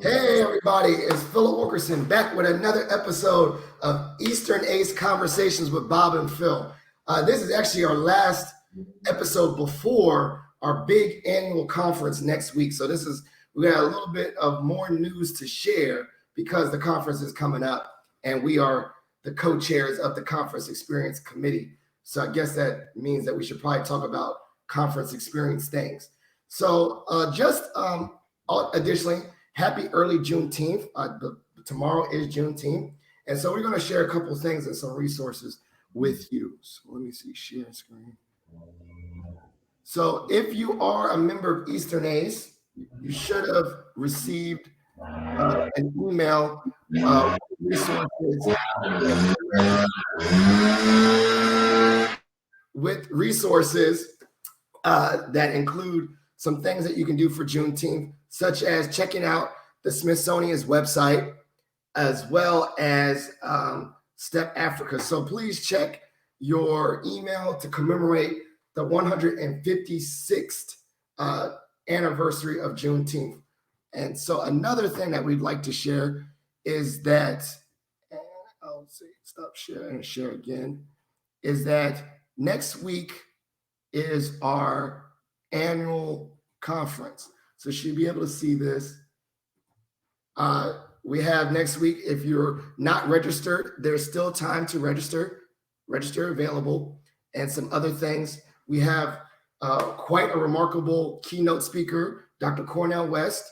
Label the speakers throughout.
Speaker 1: Hey everybody, it's Philip Wilkerson back with another episode of Eastern EACE Conversations with Bob and Phil. This is actually our last episode before our big annual conference next week. So we got a little bit of more news to share because the conference is coming up and we are the co-chairs of the Conference Experience Committee. So I guess that means that we should probably talk about conference experience things. So additionally, happy early Juneteenth. Tomorrow is Juneteenth. And so we're going to share a couple of things and some resources with you. So let me see, share screen. So if you are a member of Eastern EACE, you should have received an email with resources that include some things that you can do for Juneteenth, such as checking out the Smithsonian's website, as well as Step Africa. So please check your email to commemorate the 156th anniversary of Juneteenth. And so another thing that we'd like to share is that, and I'll see, stop sharing and share again, is that next week is our annual conference. So you'll be able to see this. We have next week, if you're not registered, there's still time to register available, and some other things. We have quite a remarkable keynote speaker, Dr. Cornell West,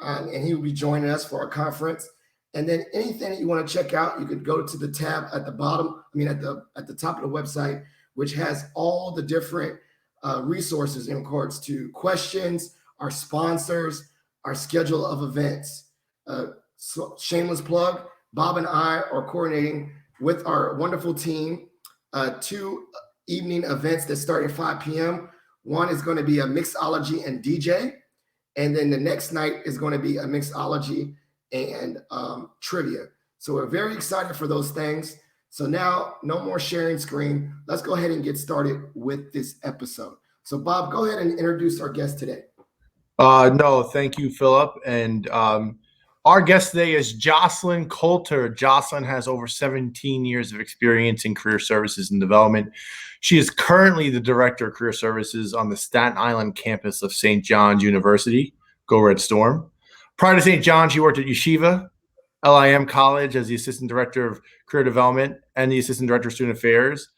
Speaker 1: and he will be joining us for our conference. And then anything that you want to check out, you could go to the tab at the bottom, at the top of the website, which has all the different resources in regards to questions, our sponsors, our schedule of events. So shameless plug, Bob and I are coordinating with our wonderful team 2 evening events that start at 5 p.m. One is going to be a mixology and DJ, and then the next night is going to be a mixology and trivia. So we're very excited for those things. So now, no more sharing screen. Let's go ahead and get started with this episode. So Bob, go ahead and introduce our guest today.
Speaker 2: No, thank you, Philip. And our guest today is Jocelyn Coalter. Jocelyn has over 17 years of experience in career services and development. She is currently the Director of Career Services on the Staten Island campus of St. John's University. Go Red Storm. Prior to St. John's, she worked at Yeshiva, LIM College as the Assistant Director of Career Development and the Assistant Director of Student Affairs.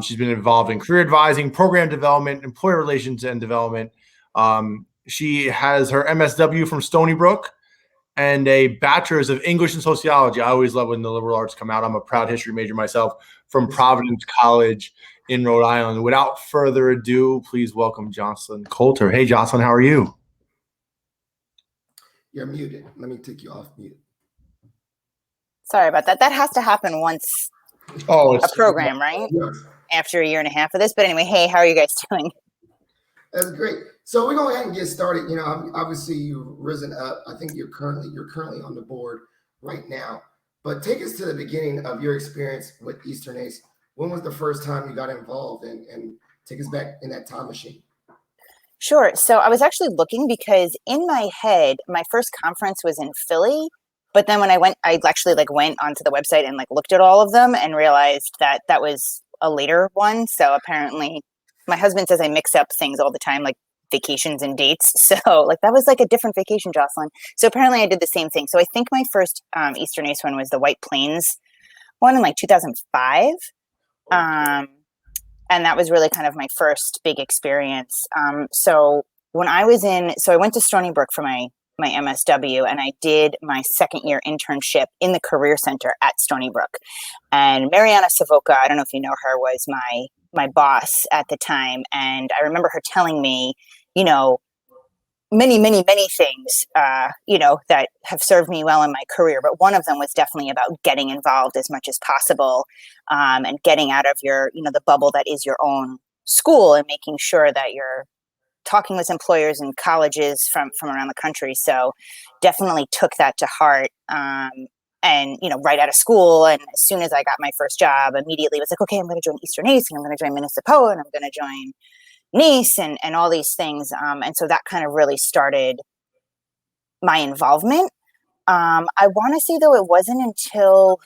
Speaker 2: She's been involved in career advising, program development, employer relations and development. She has her MSW from Stony Brook and a bachelor's of English and sociology. I always love when the liberal arts come out. I'm a proud history major myself from Providence College in Rhode Island. Without further ado, please welcome Jocelyn Coalter. Hey, Jocelyn, how are you?
Speaker 1: You're muted. Let me take you off mute.
Speaker 3: Sorry about that. That has to happen once a program, right?
Speaker 1: Yes.
Speaker 3: After a year and a half of this. But anyway, hey, how are you guys doing?
Speaker 1: That's great. So we're going to go ahead and get started. Obviously you've risen up. I think you're currently on the board right now. But take us to the beginning of your experience with Eastern EACE. When was the first time you got involved, and take us back in that time machine?
Speaker 3: Sure. So I was actually looking because in my head, my first conference was in Philly. But then when I actually went onto the website and looked at all of them and realized that that was a later one. So apparently my husband says I mix up things all the time, like vacations and dates. So that was a different vacation, Jocelyn. So apparently I did the same thing. So I think my first Eastern EACE one was the White Plains one in 2005. And that was really kind of my first big experience. So I went to Stony Brook for my MSW, and I did my second year internship in the Career Center at Stony Brook. And Mariana Savoca, I don't know if you know her, was my boss at the time. And I remember her telling me, many, many, many things, that have served me well in my career. But one of them was definitely about getting involved as much as possible, and getting out of your, the bubble that is your own school, and making sure that you're talking with employers and colleges from around the country. So definitely took that to heart. And, right out of school. And as soon as I got my first job, immediately was okay, I'm going to join Eastern EACE, and I'm going to join Municipal, and I'm going to join NEACE and all these things. And so that kind of really started my involvement. I want to say though, it wasn't until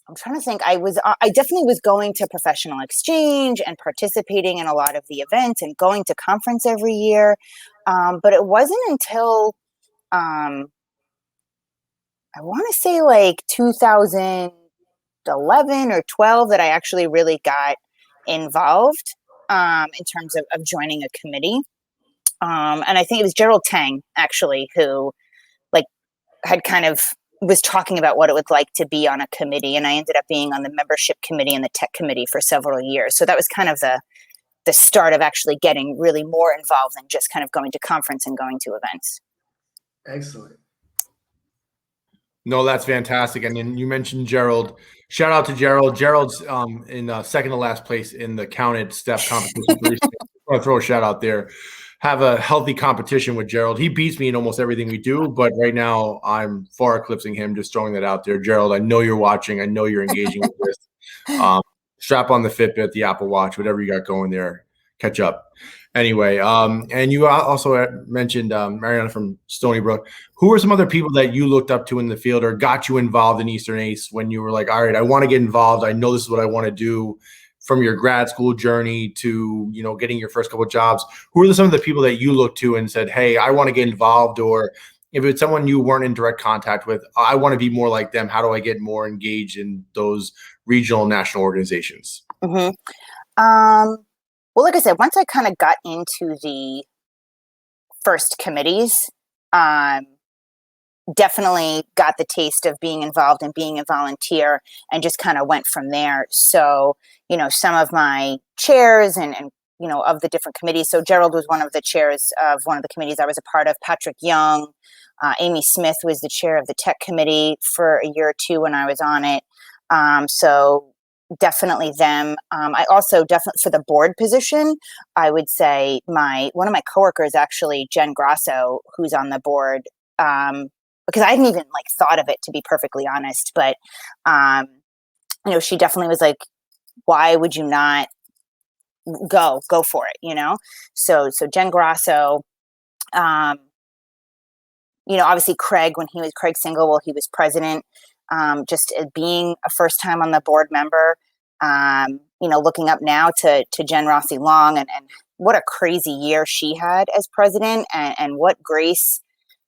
Speaker 3: I'm trying to think. I definitely was going to professional exchange and participating in a lot of the events and going to conference every year. But it wasn't until um, I want to say like 2011 or 12 that I actually really got involved in terms of joining a committee. And I think it was Gerald Tang actually who like had kind of was talking about what it was like to be on a committee, and I ended up being on the membership committee and the tech committee for several years. So that was kind of the start of actually getting really more involved than just kind of going to conference and going to events.
Speaker 1: Excellent.
Speaker 2: No, that's fantastic. And then you mentioned Gerald. Shout out to Gerald. Gerald's in second to last place in the counted step competition. I'm going to throw a shout out there. Have a healthy competition with Gerald. He beats me in almost everything we do, but right now I'm far eclipsing him. Just throwing that out there. Gerald, I know you're watching. I know you're engaging with this. Strap on the Fitbit, the Apple Watch, whatever you got going there. Catch up. Anyway, and you also mentioned Mariana from Stony Brook. Who are some other people that you looked up to in the field or got you involved in Eastern ACE when you were like, all right, I want to get involved. I know this is what I want to do, from your grad school journey to, getting your first couple of jobs? Who are some of the people that you looked to and said, hey, I want to get involved? Or if it's someone you weren't in direct contact with, I want to be more like them. How do I get more engaged in those regional national organizations?
Speaker 3: Mm-hmm. Well, like I said, once I kind of got into the first committees, definitely got the taste of being involved and being a volunteer, and just kind of went from there. So, some of my chairs and of the different committees. So Gerald was one of the chairs of one of the committees I was a part of. Patrick Young, Amy Smith was the chair of the tech committee for a year or two when I was on it. So definitely them. I also definitely, for the board position, I would say one of my coworkers, actually Jen Grasso, who's on the board, because I hadn't even thought of it, to be perfectly honest, but she definitely was like, why would you not go for it? So Jen Grasso, obviously Craig Single, while he was president, just being a first time on the board member, looking up now to Jen Rossi Long, and what a crazy year she had as president, and what grace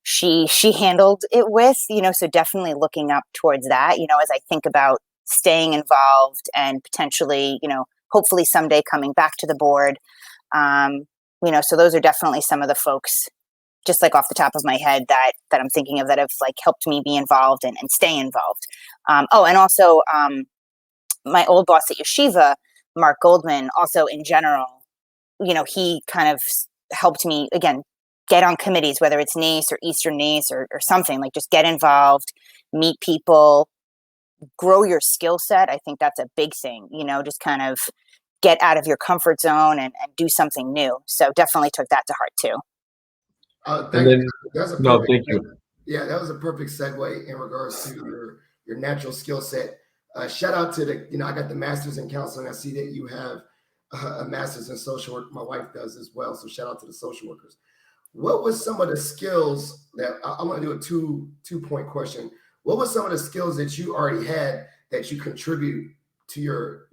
Speaker 3: she handled it with, so definitely looking up towards that, as I think about staying involved and potentially, hopefully someday coming back to the board. So those are definitely some of the folks, just off the top of my head, that I'm thinking of, that have helped me be involved and stay involved. And also my old boss at Yeshiva, Mark Goldman, also in general, he kind of helped me, again, get on committees, whether it's NACE or Eastern NACE or something, just get involved, meet people, grow your skill set. I think that's a big thing, just kind of get out of your comfort zone and do something new. So definitely took that to heart too.
Speaker 1: Thank you.
Speaker 2: Thank you.
Speaker 1: Yeah, that was a perfect segue in regards to your natural skill set. Shout out to I got the master's in counseling. I see that you have a master's in social work. My wife does as well. So shout out to the social workers. What was some of the skills that I'm going to do a two-point question? What was some of the skills that you already had that you contribute to your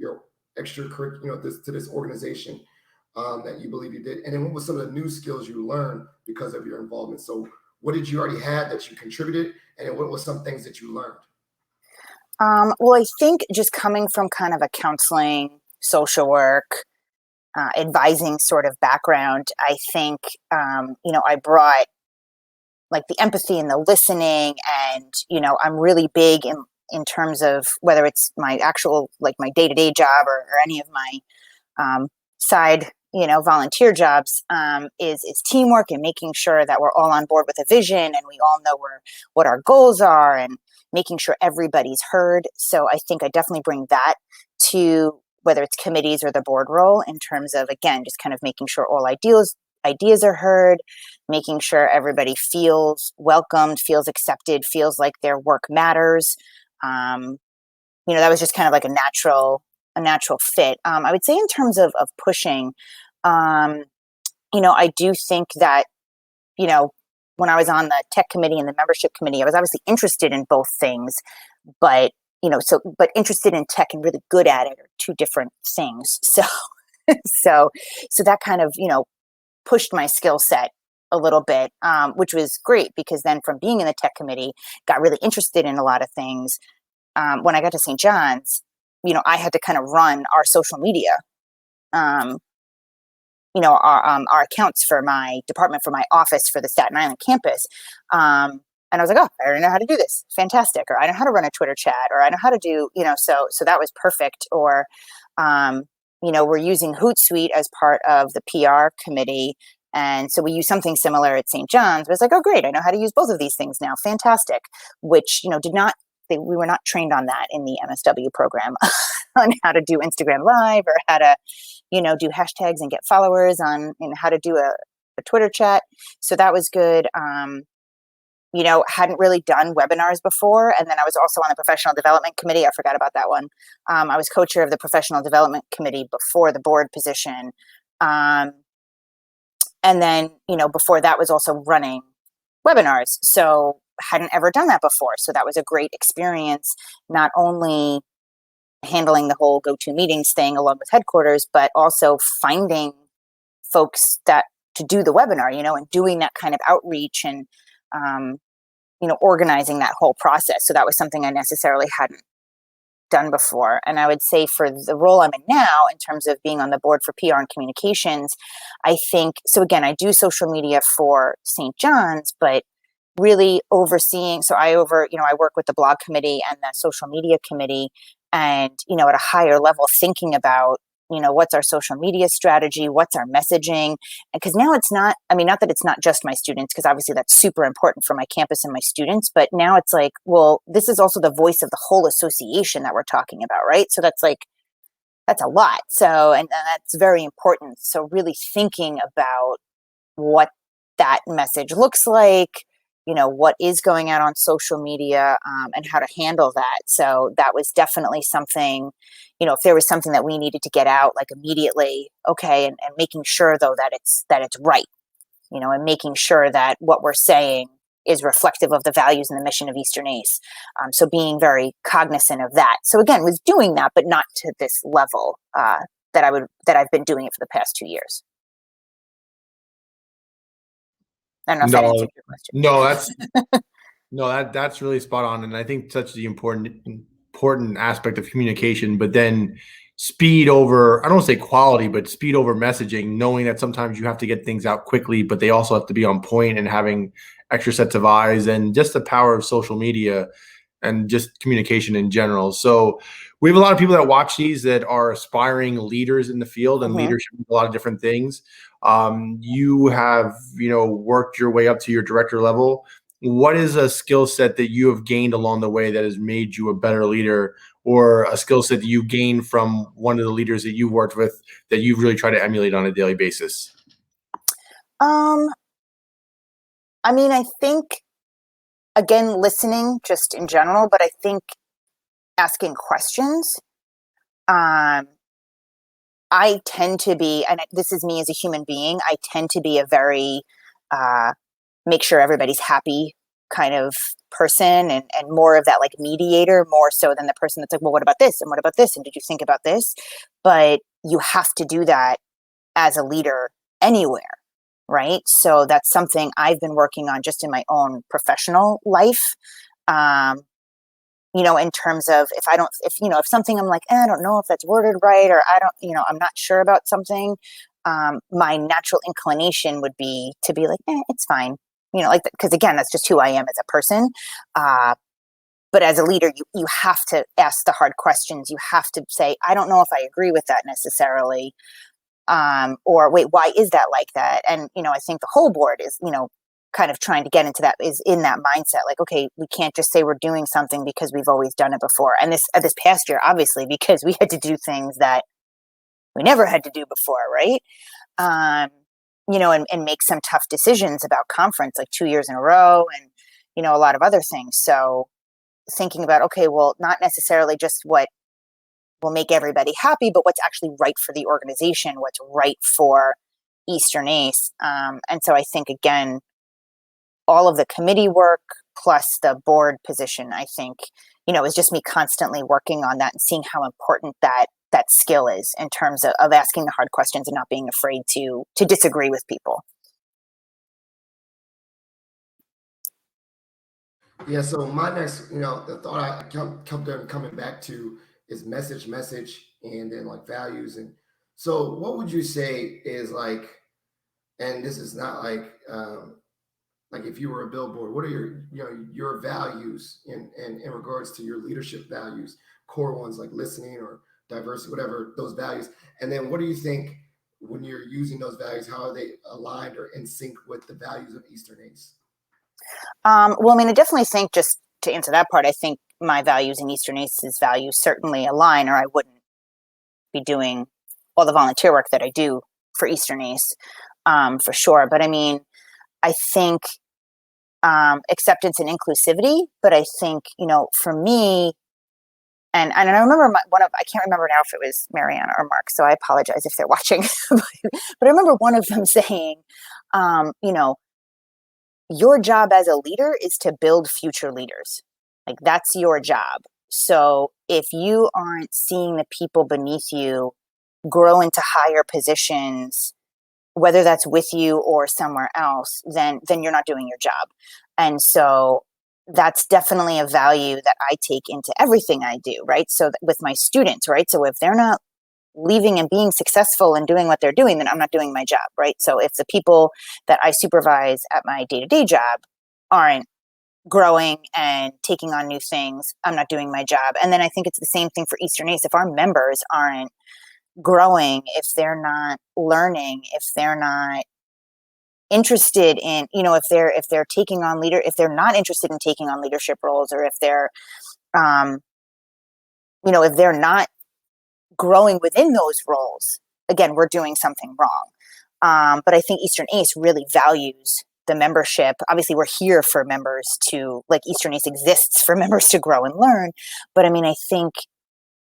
Speaker 1: extracurricular, to this organization, that you believe you did? And then what was some of the new skills you learned because of your involvement? So what did you already have that you contributed? And then what were some things that you learned?
Speaker 3: Well, I think just coming from kind of a counseling, social work, advising sort of background, I think, I brought the empathy and the listening, and, I'm really big in terms of whether it's my actual, my day-to-day job or any of my side, volunteer jobs, is teamwork and making sure that we're all on board with a vision and we all know what our goals are, and making sure everybody's heard. So I think I definitely bring that to whether it's committees or the board role, in terms of, again, just kind of making sure all ideas are heard, making sure everybody feels welcomed, feels accepted, feels like their work matters. That was just kind of a natural fit. I would say in terms of pushing, I do think that, when I was on the tech committee and the membership committee, I was obviously interested in both things, but but interested in tech and really good at it are two different things. So that kind of, pushed my skill set a little bit, which was great because then from being in the tech committee, got really interested in a lot of things. When I got to St. John's, I had to kind of run our social media, our accounts for my department, for my office, for the Staten Island campus. And I was like, oh, I already know how to do this. Fantastic. Or I know how to run a Twitter chat, or I know how to do, so that was perfect. Or, we're using Hootsuite as part of the PR committee. And so we use something similar at St. John's, but it's like, oh, great. I know how to use both of these things now. Fantastic. Which, we were not trained on that in the MSW program on how to do Instagram Live or how to, do hashtags and get followers on, how to do a Twitter chat. So that was good. Hadn't really done webinars before. And then I was also on the professional development committee. I forgot about that one. I was co-chair of the professional development committee before the board position. And then, before that was also running webinars. So hadn't ever done that before. So that was a great experience, not only handling the whole go-to-meetings thing along with headquarters, but also finding folks that to do the webinar, and doing that kind of outreach and, organizing that whole process. So that was something I necessarily hadn't done before. And I would say for the role I'm in now, in terms of being on the board for PR and communications, I think, so again, I do social media for St. John's, but really overseeing, so I work with the blog committee and the social media committee, and, at a higher level, thinking about, what's our social media strategy, what's our messaging, because now it's not that it's not just my students, because obviously that's super important for my campus and my students, but now it's like, well, this is also the voice of the whole association that we're talking about, right? So that's a lot. So, and that's very important. So really thinking about what that message looks like, what is going out on social media, and how to handle that. So that was definitely something, if there was something that we needed to get out like immediately, okay, and making sure though that it's right, and making sure that what we're saying is reflective of the values and the mission of Eastern ACE. So being very cognizant of that. So again, was doing that, but not to this level that I've been doing it for the past 2 years. I don't know if that answered your question.
Speaker 2: That's really spot on, and I think such the important aspect of communication. But then speed over, I don't want to say quality, but speed over messaging. Knowing that sometimes you have to get things out quickly, but they also have to be on point, and having extra sets of eyes, and just the power of social media and just communication in general. So we have a lot of people that watch these that are aspiring leaders in the field, and leadership is a lot of different things. You have, worked your way up to your director level. What is a skill set that you have gained along the way that has made you a better leader, or a skill set that you gained from one of the leaders that you worked with that you really try to emulate on a daily basis?
Speaker 3: I think, again, listening just in general, but I think asking questions. I tend to be, and this is me as a human being, I tend to be a very make sure everybody's happy kind of person, and more of that like mediator, more so than the person that's like, well, what about this? And what about this? And did you think about this? But you have to do that as a leader anywhere, right? So that's something I've been working on just in my own professional life. In terms of if something I'm like, I don't know if that's worded right, or I don't, I'm not sure about something. My natural inclination would be to be like, it's fine. Because again, that's just who I am as a person. But as a leader, you have to ask the hard questions. You have to say, I don't know if I agree with that necessarily. Or wait, why is that like that? And, I think the whole board is, kind of trying to get into that, is in that mindset. Like, okay, we can't just say we're doing something because we've always done it before. And this past year, obviously, because we had to do things that we never had to do before, right? And make some tough decisions about conference, like 2 years in a row, and, a lot of other things. So thinking about, okay, well, not necessarily just what will make everybody happy, but what's actually right for the organization, what's right for Eastern ACE. And so I think, again, all of the committee work plus the board position, I think, is just me constantly working on that and seeing how important that skill is in terms of asking the hard questions and not being afraid to disagree with people.
Speaker 1: Yeah, so my next, the thought I kept coming back to is message, and then like values. And so what would you say is like, and this is not like if you were a billboard, what are your values in regards to your leadership values, core ones like listening or diversity, whatever those values. And then what do you think when you're using those values, how are they aligned or in sync with the values of Eastern ACE?
Speaker 3: Well, I mean, I definitely think, just to answer that part, I think my values and Eastern ACE's values certainly align, or I wouldn't be doing all the volunteer work that I do for Eastern ACE, for sure. But I mean, I think acceptance and inclusivity, but I think, for me, and I remember I can't remember now if it was Mariana or Mark, so I apologize if they're watching, but I remember one of them saying, your job as a leader is to build future leaders. Like, that's your job. So if you aren't seeing the people beneath you grow into higher positions, whether that's with you or somewhere else, then you're not doing your job. And so that's definitely a value that I take into everything I do, right? So with my students, right? So if they're not leaving and being successful and doing what they're doing, then I'm not doing my job, right? So if the people that I supervise at my day-to-day job aren't growing and taking on new things, I'm not doing my job. And then I think it's the same thing for Eastern ACE. If our members aren't growing, if they're not learning, if they're not interested in, if they're taking on if they're not interested in taking on leadership roles, or if they're, if they're not growing within those roles, again, we're doing something wrong. But I think Eastern ACE really values the membership. Obviously, we're here for members Eastern ACE exists for members to grow and learn. But I mean, I think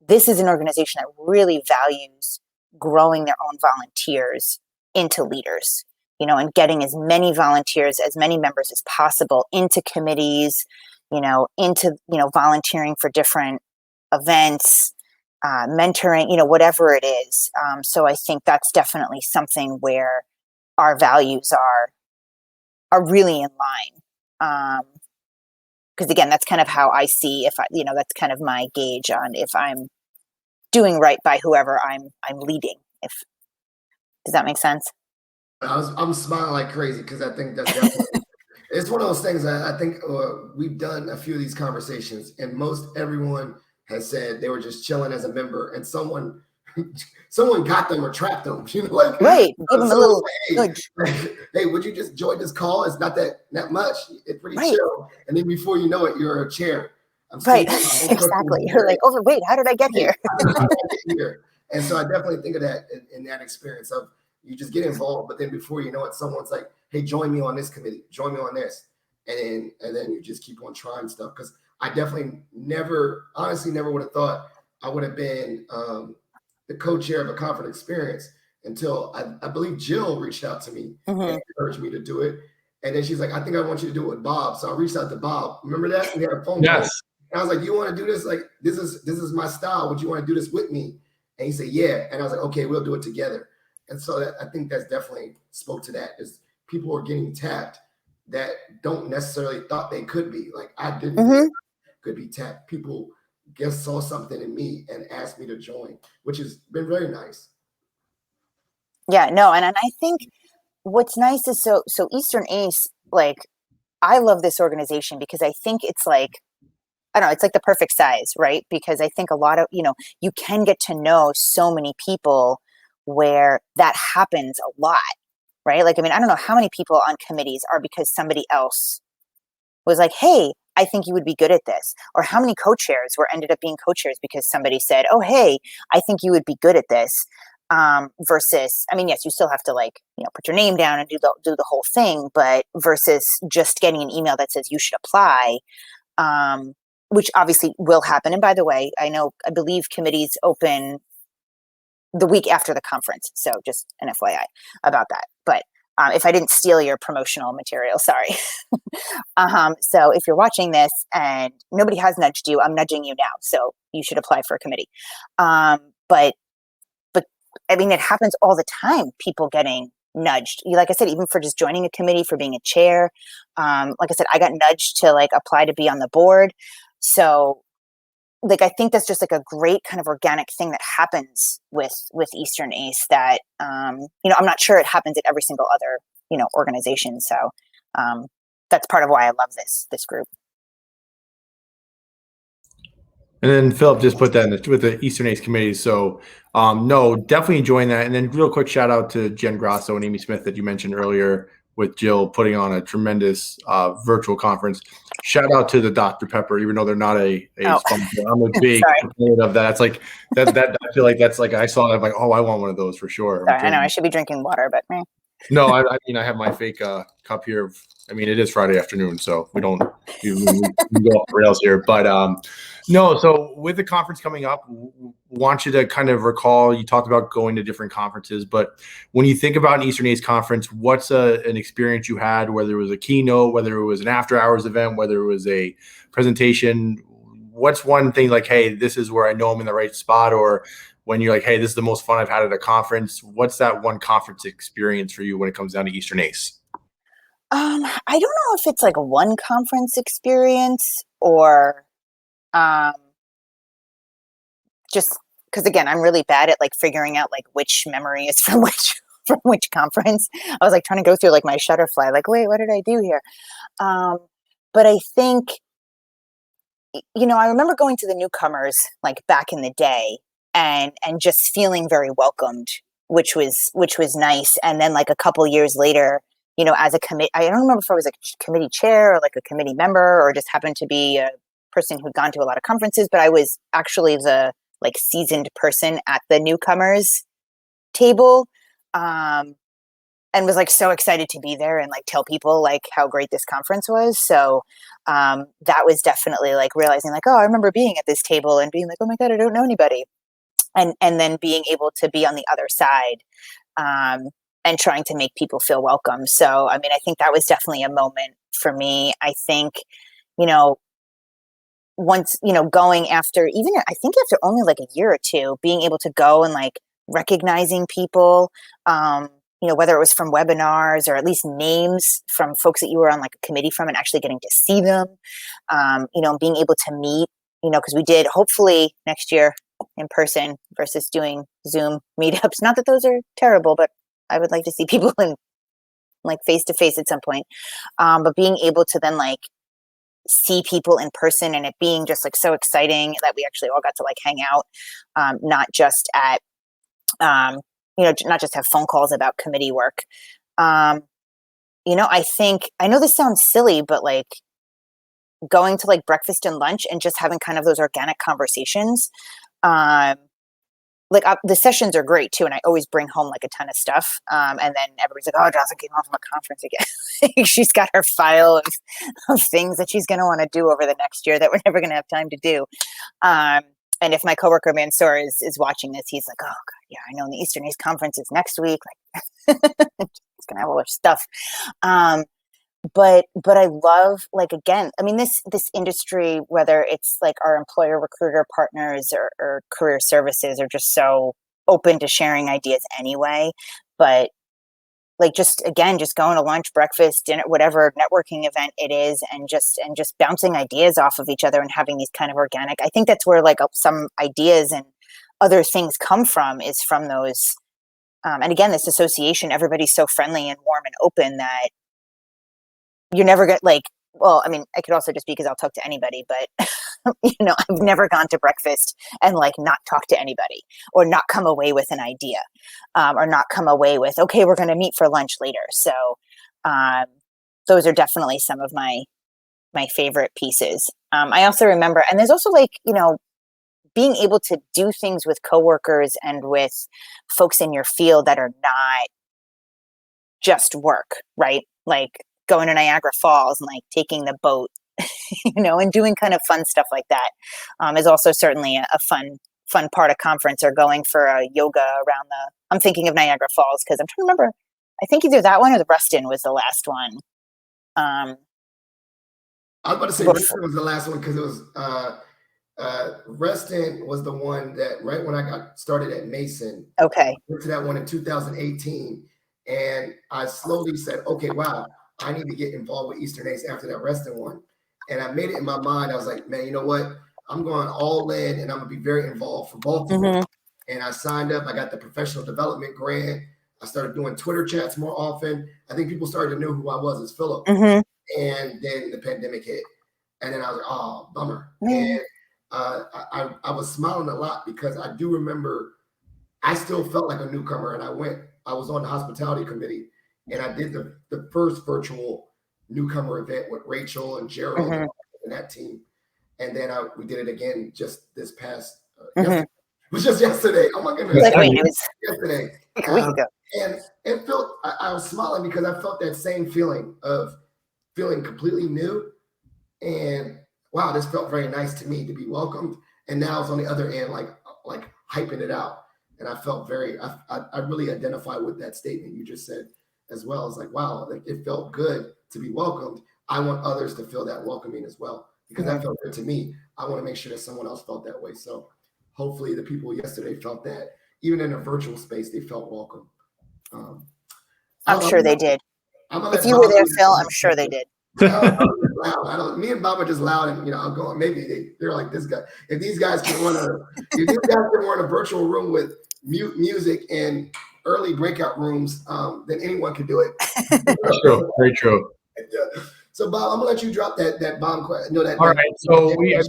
Speaker 3: this is an organization that really values growing their own volunteers into leaders, and getting as many volunteers, as many members as possible into committees, into, volunteering for different events, mentoring, whatever it is. So I think that's definitely something where our values are really in line. Because again, that's kind of how I see, that's kind of my gauge on if I'm doing right by whoever I'm leading. Does that make sense?
Speaker 1: I'm smiling like crazy because I think that's definitely it's one of those things that I think we've done a few of these conversations, and most everyone has said they were just chilling as a member, and someone got them or trapped them.
Speaker 3: Right. Give them a little nudge.
Speaker 1: Hey, would you just join this call? It's not that much. It's pretty
Speaker 3: Right.
Speaker 1: chill. And then before you know it, you're a chair.
Speaker 3: Right. Exactly. You're like, oh wait, how did I get here?
Speaker 1: How did I get here? And so I definitely think of that in that experience of you just get involved, but then before you know it, someone's like, hey, join me on this committee, join me on this. And then you just keep on trying stuff. Because I definitely honestly never would have thought I would have been the co-chair of a conference experience until I believe Jill reached out to me and encouraged me to do it. And then she's like, I think I want you to do it with Bob. So I reached out to Bob. Remember that? We had a phone call.
Speaker 2: Yes.
Speaker 1: And I was like, you want to do this? Like, this is my style. Would you want to do this with me? And he said, yeah. And I was like, okay, we'll do it together. And so I think that's definitely spoke to that, is people are getting tapped that don't necessarily thought they could be. Like, I didn't could be tapped. People just saw something in me and asked me to join, which has been very nice.
Speaker 3: Yeah, no. And I think what's nice is so Eastern ACE, like, I love this organization because I think it's like, I don't know, it's like the perfect size, right? Because I think a lot of, you can get to know so many people where that happens a lot, right? Like, I mean, I don't know how many people on committees are because somebody else was like, hey, I think you would be good at this. Or how many co-chairs ended up being co-chairs because somebody said, oh, hey, I think you would be good at this. Versus, I mean, yes, you still have to put your name down and do the whole thing, but versus just getting an email that says you should apply, which obviously will happen. And by the way, I believe committees open the week after the conference. So just an FYI about that. But if I didn't steal your promotional material, sorry. So if you're watching this and nobody has nudged you, I'm nudging you now. So you should apply for a committee. But I mean, it happens all the time, people getting nudged. Like I said, even for just joining a committee, for being a chair. Like I said, I got nudged to like apply to be on the board. So like, I think that's just like a great kind of organic thing that happens with Eastern ACE that, I'm not sure it happens at every single other, organization. So that's part of why I love this group.
Speaker 2: And then Philip just put that with the Eastern ACE committee. So no, definitely enjoying that. And then real quick shout out to Jen Grasso and Amy Smith that you mentioned earlier, with Jill putting on a tremendous virtual conference. Shout out to the Dr. Pepper, even though they're not a sponsor. I'm a big proponent of that. It's like that I feel like that's like, I saw that, I'm like, oh, I want one of those for sure.
Speaker 3: Sorry, I know I should be drinking water, but
Speaker 2: no, I mean, I have my fake cup here. I mean, it is Friday afternoon, so we don't we go off the rails here. But no, so with the conference coming up, want you to kind of recall, you talked about going to different conferences, but when you think about an Eastern ACE conference, what's an experience you had, whether it was a keynote, whether it was an after hours event, whether it was a presentation? What's one thing like, hey, this is where I know I'm in the right spot, or when you're like, hey, this is the most fun I've had at a conference? What's that one conference experience for you when it comes down to Eastern ACE?
Speaker 3: I don't know if it's like a one conference experience or just because again, I'm really bad at like figuring out like which memory is from which conference. I was like trying to go through like my Shutterfly, like, wait, what did I do here? But I think, I remember going to the newcomers like back in the day and just feeling very welcomed, which was nice. And then like a couple years later, as a committee, I don't remember if I was a committee chair or like a committee member or just happened to be a person who'd gone to a lot of conferences, but I was actually the like seasoned person at the newcomers table. And was like so excited to be there and like tell people like how great this conference was. So that was definitely like realizing like, oh, I remember being at this table and being like, oh my God, I don't know anybody. And then being able to be on the other side and trying to make people feel welcome. So, I mean, I think that was definitely a moment for me. I think, once, going after, even I think after only like a year or two, being able to go and like recognizing people, whether it was from webinars or at least names from folks that you were on like a committee from and actually getting to see them, being able to meet, because we did hopefully next year in person versus doing Zoom meetups. Not that those are terrible, but I would like to see people in like face to face at some point. But being able to then like see people in person and it being just like so exciting that we actually all got to like hang out, not just at, not just have phone calls about committee work. I think, I know this sounds silly, but like going to like breakfast and lunch and just having kind of those organic conversations, the sessions are great too. And I always bring home like a ton of stuff. And then everybody's like, oh, Jocelyn came home from a conference again. She's got her file of things that she's going to want to do over the next year that we're never going to have time to do. And if my coworker Mansoor is watching this, he's like, oh God, yeah, I know the Eastern ACE conference is next week. Like it's going to have all their stuff. But I love, like, again, I mean, this industry, whether it's like our employer recruiter partners or career services, are just so open to sharing ideas anyway. But like, just going to lunch, breakfast, dinner, whatever networking event it is, and just bouncing ideas off of each other and having these kind of organic, I think that's where like some ideas and other things come from, is from those. And again, this association, everybody's so friendly and warm and open that you're never going to like, well, I mean, I could also just be because I'll talk to anybody, but I've never gone to breakfast and like not talk to anybody or not come away with an idea, or not come away with, okay, we're going to meet for lunch later. So those are definitely some of my favorite pieces. I also remember, and there's also like, being able to do things with coworkers and with folks in your field that are not just work, right? Like going to Niagara Falls and like taking the boat, and doing kind of fun stuff like that, is also certainly a fun part of conference, or going for a yoga around I'm thinking of Niagara Falls because I'm trying to remember. I think either that one or the Rustin was the last one.
Speaker 1: I was about to say
Speaker 3: Before-
Speaker 1: Reston was the last one because it was Reston was the one that right when I got started at Mason.
Speaker 3: Okay.
Speaker 1: I went to that one in 2018, and I slowly said, "Okay, wow, I need to get involved with Eastern Ace after that Reston one." And I made it in my mind. I was like, "Man, you know what? I'm going all in, and I'm gonna be very involved for Baltimore." And I signed up. I got the professional development grant. I started doing Twitter chats more often. I think people started to know who I was as Philip. And then the pandemic hit, and then I was like, "Oh, bummer." And I was smiling a lot because I do remember I still felt like a newcomer, and I was on the hospitality committee, and I did the first virtual newcomer event with Rachel and Gerald and that team, and then we did it again just this past yesterday. It was just yesterday. Oh my goodness!
Speaker 3: Like, wait, it was
Speaker 1: yesterday.
Speaker 3: like a week ago.
Speaker 1: And it felt I was smiling because I felt that same feeling of feeling completely new, and wow, this felt very nice to me to be welcomed. And now it's on the other end, like hyping it out. And I felt I really identify with that statement you just said as well. It's like, wow, like it felt good to be welcomed. I want others to feel that welcoming as well because that felt good to me. I want to make sure that someone else felt that way. So hopefully the people yesterday felt that. Even in a virtual space, they felt welcome.
Speaker 3: I'm sure they did. If you were there, Phil, I'm sure they did.
Speaker 1: Loud. Me and Bob are just loud, and I'm going. Maybe they're like this guy. If these guys can run a virtual room with music and early breakout rooms, then anyone can do it.
Speaker 2: True, very true.
Speaker 1: So Bob, I'm gonna let you drop that bomb question. No, that.
Speaker 2: All right. So we have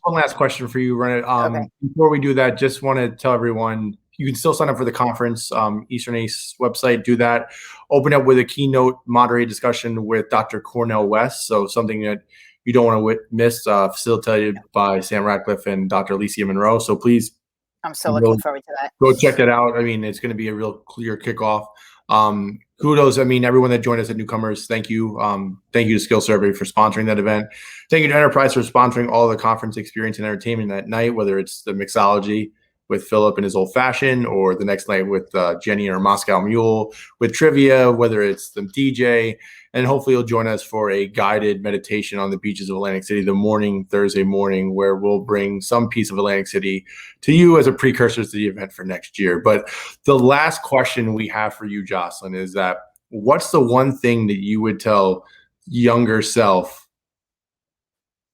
Speaker 2: one last question for you, Rennet.
Speaker 3: Okay.
Speaker 2: Before we do that, just want to tell everyone you can still sign up for the conference. Eastern Ace website, do that. Open up with a keynote moderated discussion with Dr. Cornell West. So something that you don't want to miss, facilitated by Sam Ratcliffe and Dr. Alicia Monroe. So please,
Speaker 3: I'm so looking forward to that.
Speaker 2: go check that out. I mean, it's going to be a real clear kickoff. Kudos. I mean, everyone that joined us at Newcomers, thank you. Thank you to Skill Survey for sponsoring that event. Thank you to Enterprise for sponsoring all the conference experience and entertainment that night, whether it's the mixology with Philip and his old fashioned, or the next night with Jenny and her Moscow Mule, with trivia, whether it's the DJ, and hopefully you'll join us for a guided meditation on the beaches of Atlantic City Thursday morning, where we'll bring some piece of Atlantic City to you as a precursor to the event for next year. But the last question we have for you, Jocelyn, is that what's the one thing that you would tell younger self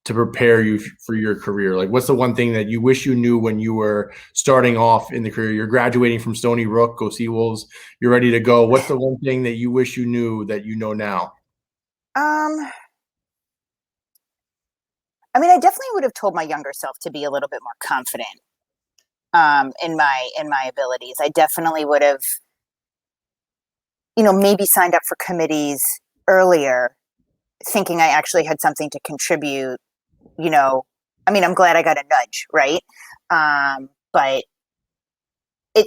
Speaker 2: to prepare you for your career? Like, what's the one thing that you wish you knew when you were starting off in the career? You're graduating from Stony Brook, go Seawolves. You're ready to go. What's the one thing that you wish you knew that you know now?
Speaker 3: I mean, I definitely would have told my younger self to be a little bit more confident in my abilities. I definitely would have, maybe signed up for committees earlier, thinking I actually had something to contribute. I mean, I'm glad I got a nudge, right? But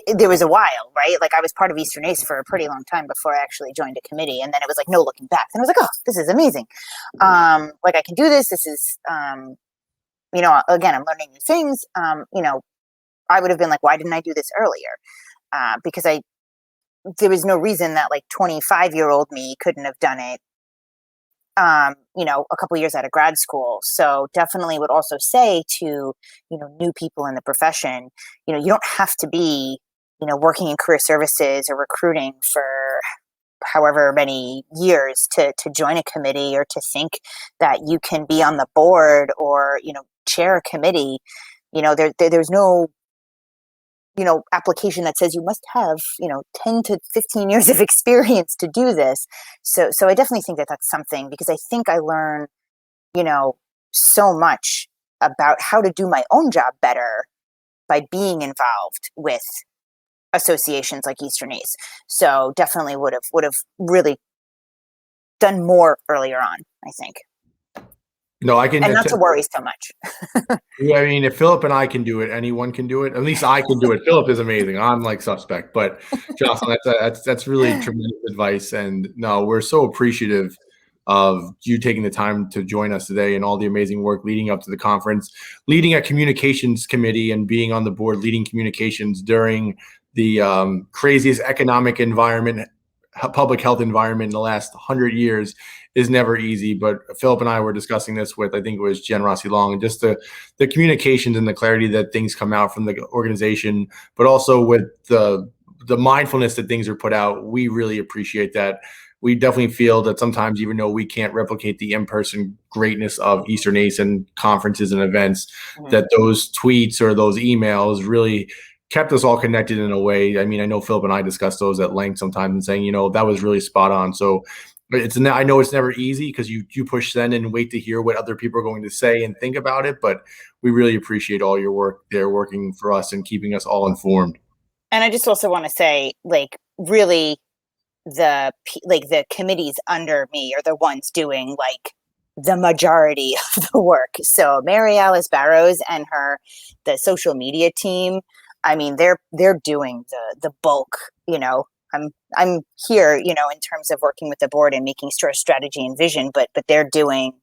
Speaker 3: there was a while, right? Like, I was part of Eastern Ace for a pretty long time before I actually joined a committee. And then it was like, no looking back. And I was like, oh, this is amazing. Like, I can do this. This is, again, I'm learning new things. I would have been like, why didn't I do this earlier? Because there was no reason that like 25-year-old me couldn't have done it, a couple years out of grad school. So definitely would also say to, new people in the profession, you don't have to be, working in career services or recruiting for however many years to join a committee, or to think that you can be on the board or, chair a committee. There's no, application that says you must have, 10 to 15 years of experience to do this. So I definitely think that that's something, because I think I learn, so much about how to do my own job better by being involved with associations like Eastern Ace. So definitely would have really done more earlier on, I think.
Speaker 2: No, I can.
Speaker 3: And not to worry so much.
Speaker 2: Yeah, I mean, if Philip and I can do it, anyone can do it. At least I can do it. Philip is amazing. I'm like suspect, but Jocelyn, that's really tremendous advice. And no, we're so appreciative of you taking the time to join us today and all the amazing work leading up to the conference, leading a communications committee and being on the board leading communications during the craziest economic environment public health environment in the last 100 years is never easy. But Philip and I were discussing this with, I think it was Jen Rossi Long, and just the communications and the clarity that things come out from the organization, but also with the mindfulness that things are put out. We really appreciate that. We definitely feel that sometimes, even though we can't replicate the in-person greatness of Eastern ACE and conferences and events, that those tweets or those emails really kept us all connected in a way. I mean, I know Philip and I discussed those at length sometimes and saying, that was really spot on. So I know it's never easy because you push send and wait to hear what other people are going to say and think about it. But we really appreciate all your work there working for us and keeping us all informed.
Speaker 3: And I just also want to say, really, the committees under me are the ones doing the majority of the work. So Mary Alice Barrows and the social media team, I mean, they're doing the bulk. I'm here, in terms of working with the board and making sure strategy and vision, but they're doing.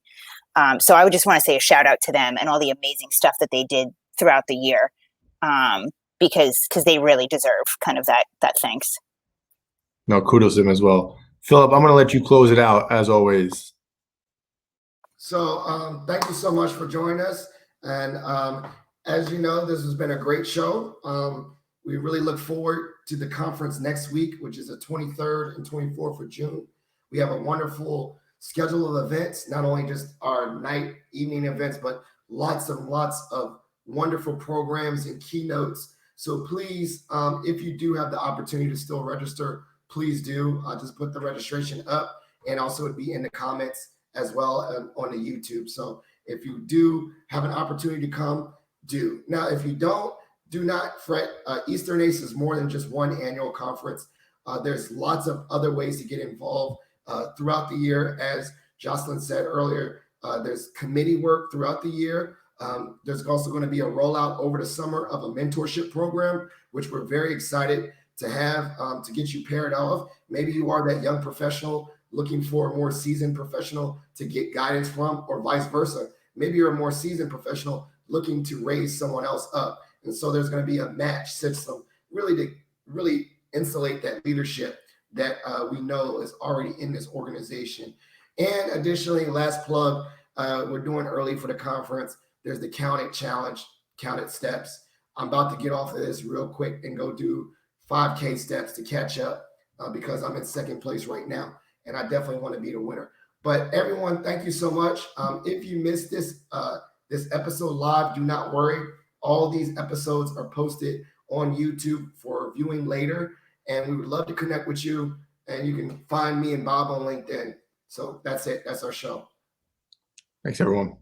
Speaker 3: So I would just want to say a shout out to them and all the amazing stuff that they did throughout the year, because they really deserve kind of that thanks.
Speaker 2: No, kudos to them as well. Philip, I'm going to let you close it out as always.
Speaker 1: So thank you so much for joining us. And as you know, this has been a great show. We really look forward to the conference next week, which is the 23rd and 24th of June. We have a wonderful schedule of events, not only just our evening events, but lots and lots of wonderful programs and keynotes. So please, if you do have the opportunity to still register, please do. Just put the registration up, and also it'd be in the comments as well on the YouTube. So if you do have an opportunity to come, do. Now, if you don't, do not fret. Eastern ACE is more than just one annual conference. There's lots of other ways to get involved throughout the year. As Jocelyn said earlier, there's committee work throughout the year. There's also going to be a rollout over the summer of a mentorship program, which we're very excited to have to get you paired off. Maybe you are that young professional looking for a more seasoned professional to get guidance from, or vice versa. Maybe you're a more seasoned professional looking to raise someone else up. And so there's going to be a match system to really insulate that leadership that we know is already in this organization. And additionally, last plug, we're doing early for the conference. There's the Count It Challenge, Count It Steps. I'm about to get off of this real quick and go do 5K steps to catch up because I'm in second place right now. And I definitely want to be the winner. But everyone, thank you so much. If you missed this episode live, do not worry. All these episodes are posted on YouTube for viewing later. And we would love to connect with you. And you can find me and Bob on LinkedIn. So that's it. That's our show.
Speaker 2: Thanks, everyone.